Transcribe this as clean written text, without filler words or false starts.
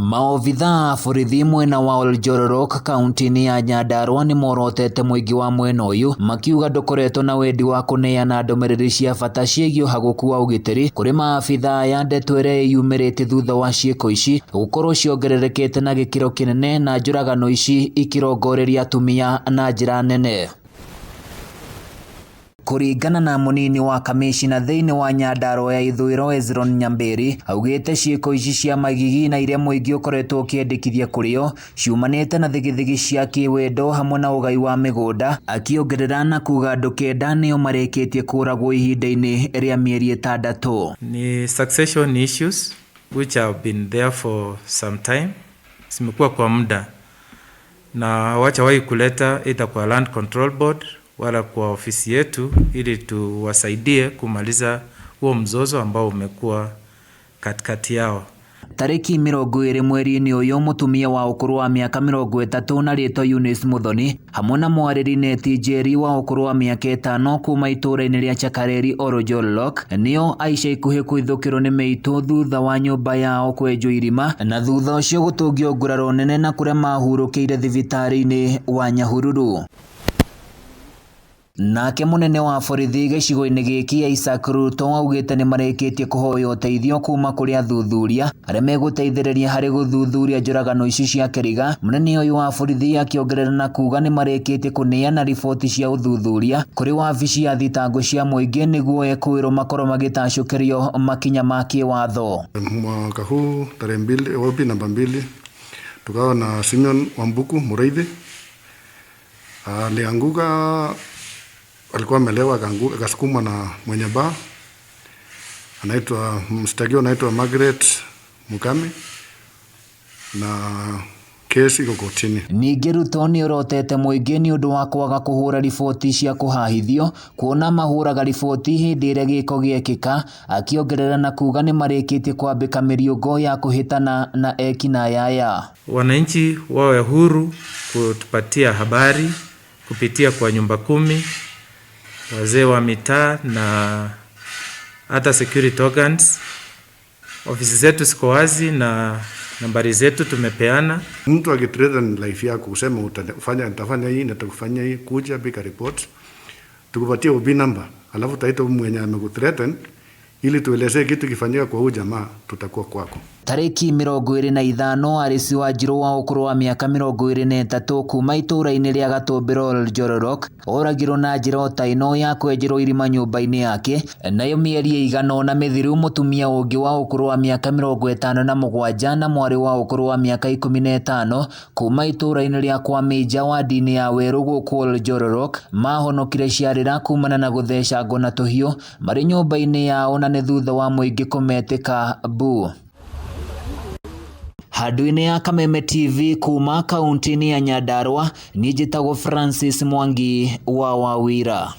Maobitha a borithi mwena wa Ol Joro kaunti-ini ya Nyandarua ni morotete muingi wa mwena uyu makiuga ndukoretwo na wendi wa kuneana ndomereri cia bata ciegie uhaguku wa ugitiri kuri maabitha ya ndeto iria yumirite thutha wa ciiko ici gukorwo ciongererekete na gikiro kinene na njuragano ici ikirongoreria atumia na njira nene. Kuringana na munini wa kamishina thiini wa Nyandarua Hezron Nyamberi augite ciiko ici cia magigi na iria muingi ukoretwo ukiendekithia kurio ciumanite na thigithigi cia kiwendo hamwe na ugai wa migunda akiongerera na kuga ndukenda nio mareketie kuragwo ihinda-ini ria mieri 6. Ni succession issues which have been there for some time, zimekuwa kwa muda na wachawahi kuleta either kwa land control board wala kwa ofisi yetu ili tuwasaidie kumaliza huo mzozo ambao umekuwa katikati yao. Tariki 20 mweri-ini uyu mutumia wa ukuru wa miaka 30 na rito Eunice Muthoni hamwe na mwariri neti Njeri wa ukuru wa miaka 5 kuma itura-ini ria Chakareri Ol Joro nio aica ikuhi kuithukirwo ni meitu thutha wa nyumba yao kwenjwo irima na thutha ucio gutungio nguraro nene na kuria mahurukiire thibitari-ini wa Nyahururu. Nake munene wa borithi gicigo-ini giki Isaac Ruto augite ni mareketie kuhoya uteithio kuma kuri athuthuria aria meguteithiriria hari guthuthuria njuragano ici cia kiriga. Munene uyu wa borithi akiongerera na kuga ni mareketie kuneana riboti cia uthuthuria kuri wabici ya thitango cia muingi niguo ekwirwo makorwo magitacukirio makinya ma kiwatho. Mwaka huu tarehe 2 namba 2 tukawa na Simeon Wambuku Muriithi alianguka, alikuwa amelewa akasukumwa na mwenye baa anaitwa mstakio anaitwa Margaret Mukami na kesi iko kotini. Ningi Ruto ni urotete muingi ni undu wa kwaga kuhura riboti cia kuhahithio kuona mahuraga riboti hindi iria giko giekika akiongerera na kuga ni mareketie kwambika miriungo ya kuhitana na wikinai aya. Wananchi wawe huru kutupatia habari kupitia kwa nyumba 10, wazee wa mitaa na hata security organs. Ofisi zetu ziko wazi na nambari zetu tumepeana. Mtu akitreten life yako kusema nitafanya hii nitakufanya hii, kuja bika report tukupatie OB number alafu taita mwenye amekutreten ili tuelezee kitu kifanyika kwa huyu jamaa, tutakuwa kwako. Tariki 25 arisi wa Njiro wa ukuru wa miaka 23 kuma itura-ini ria Gatumbiro Ol Joro oragirwo na njira ta ino ya kwenjerwo irima nyumba-ini yake. Nayo mieri igana na mithiru mutumia ungi wa ukuru wa miaka 57 na mwari wa ukuru wa miaka 15 kuma itura-ini ria kwa Meja wa dini ya Weru guku Ol Joro mahonokire ciarira kumana na guthecangwo na tuhio mari nyumba-ini yao na ni thutha wa muingi kumetika bu. Handu-ini ya Kameme TV kuma kaunti-ini ya Nyandarua ni njitagwo Francis Mwangi wa Wawira.